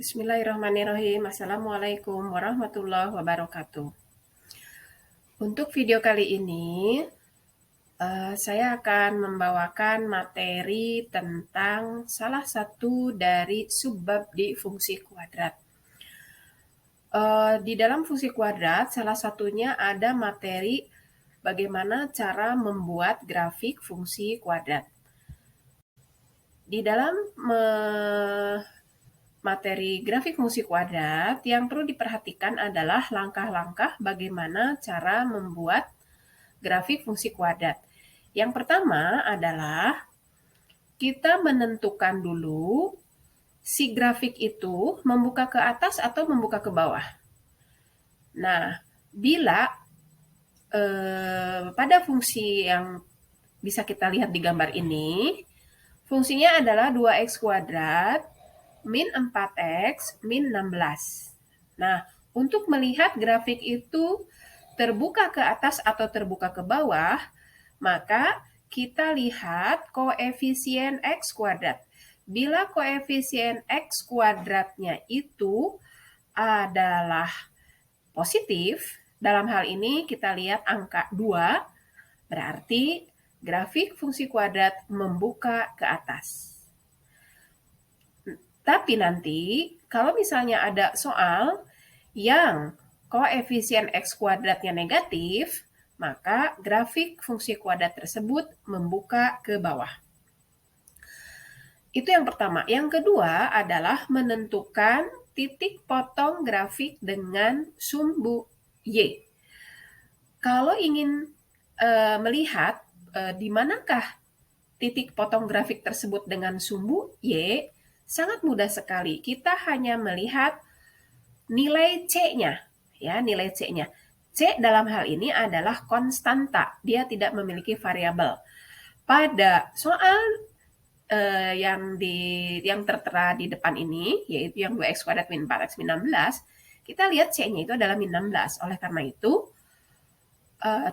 Bismillahirrahmanirrahim. Assalamualaikum warahmatullahi wabarakatuh. Untuk video kali ini, saya akan membawakan materi tentang salah satu dari subbab di fungsi kuadrat. Di dalam fungsi kuadrat, salah satunya ada materi bagaimana cara membuat grafik fungsi kuadrat. Di dalam materi grafik fungsi kuadrat, yang perlu diperhatikan adalah langkah-langkah bagaimana cara membuat grafik fungsi kuadrat. Yang pertama adalah kita menentukan dulu si grafik itu membuka ke atas atau membuka ke bawah. Nah, bila pada fungsi yang bisa kita lihat di gambar ini, fungsinya adalah 2x kuadrat min 4x min 16. Nah, untuk melihat grafik itu terbuka ke atas atau terbuka ke bawah, maka kita lihat koefisien x kuadrat. Bila koefisien x kuadratnya itu adalah positif, dalam hal ini kita lihat angka 2, berarti grafik fungsi kuadrat membuka ke atas. Tapi nanti, kalau misalnya ada soal yang koefisien x kuadratnya negatif, maka grafik fungsi kuadrat tersebut membuka ke bawah. Itu yang pertama. Yang kedua adalah menentukan titik potong grafik dengan sumbu Y. Kalau ingin melihat di manakah titik potong grafik tersebut dengan sumbu Y, sangat mudah sekali. Kita hanya melihat nilai C-nya, ya, nilai C-nya. C dalam hal ini adalah konstanta, dia tidak memiliki variabel. Pada soal yang tertera di depan ini, yaitu yang 2x kuadrat min 4x min 16, kita lihat C-nya itu adalah min 16. Oleh karena itu,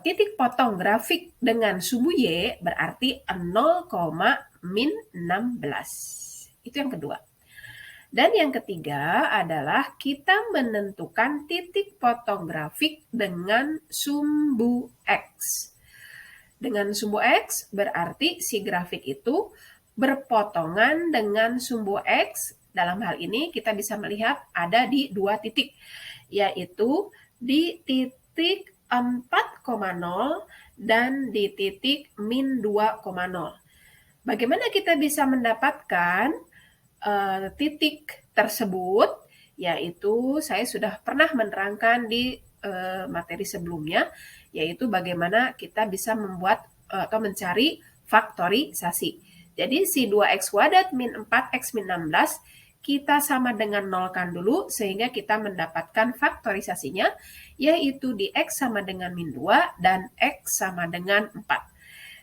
titik potong grafik dengan sumbu Y berarti 0, min 16. Itu yang kedua. Dan yang ketiga adalah kita menentukan titik potong grafik dengan sumbu X. Dengan sumbu X berarti si grafik itu berpotongan dengan sumbu X. Dalam hal ini kita bisa melihat ada di 2 titik, yaitu di titik 4,0 dan di titik min 2,0. Bagaimana kita bisa mendapatkan titik tersebut? Yaitu saya sudah pernah menerangkan di materi sebelumnya, yaitu bagaimana kita bisa membuat atau mencari faktorisasi. Jadi si 2x kuadrat min 4x min 16 kita sama dengan nolkan dulu sehingga kita mendapatkan faktorisasinya, yaitu di x sama dengan min 2 dan x sama dengan 4.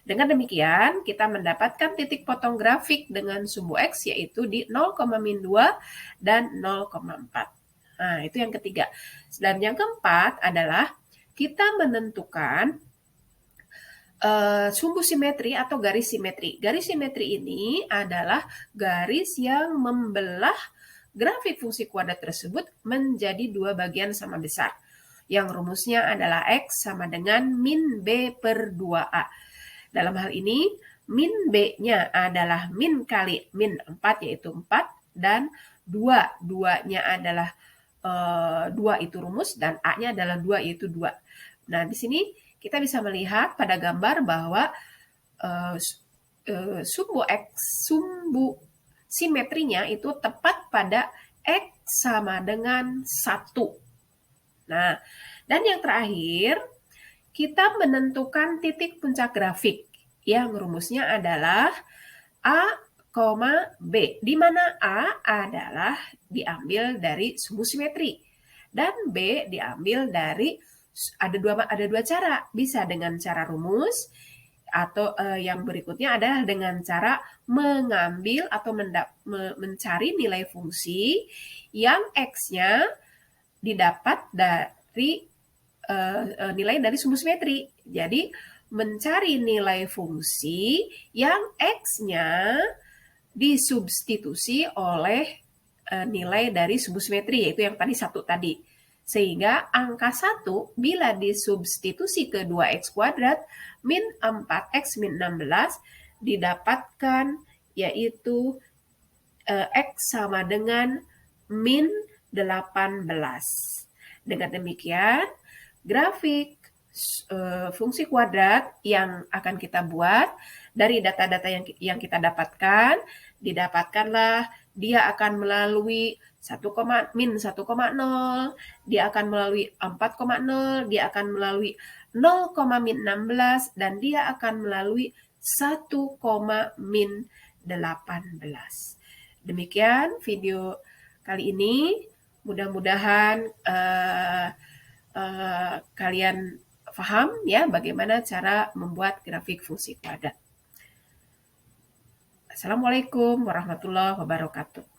Dengan demikian, kita mendapatkan titik potong grafik dengan sumbu X, yaitu di 0, min 2 dan 0,4. Nah, itu yang ketiga. Dan yang keempat adalah kita menentukan sumbu simetri atau garis simetri. Garis simetri ini adalah garis yang membelah grafik fungsi kuadrat tersebut menjadi 2 bagian sama besar. Yang rumusnya adalah X sama dengan min B per 2A. Dalam hal ini, min B-nya adalah min kali min 4, yaitu 4, dan 2. 2-nya adalah 2 itu rumus, dan A-nya adalah 2, yaitu 2. Nah, di sini kita bisa melihat pada gambar bahwa sumbu simetrinya itu tepat pada X sama dengan 1. Nah, dan yang terakhir, kita menentukan titik puncak grafik yang rumusnya adalah A, B, di mana A adalah diambil dari sumbu simetri dan B diambil dari ada dua cara, bisa dengan cara rumus atau yang berikutnya adalah dengan cara mengambil atau mencari nilai fungsi yang X-nya didapat dari nilai dari sumbu simetri. Jadi mencari nilai fungsi yang X-nya disubstitusi oleh nilai dari subsimetri, yaitu yang tadi 1 tadi. Sehingga angka 1 bila disubstitusi ke 2x kuadrat min 4x min 16 didapatkan yaitu x sama dengan min 18. Dengan demikian, grafik fungsi kuadrat yang akan kita buat dari data-data yang kita dapatkan, didapatkanlah dia akan melalui min 1,0, dia akan melalui 4,0, dia akan melalui 0,16, dan dia akan melalui 1, min 18. Demikian video kali ini. Mudah-mudahan kalian paham ya bagaimana cara membuat grafik fungsi kuadrat. Assalamualaikum warahmatullahi wabarakatuh.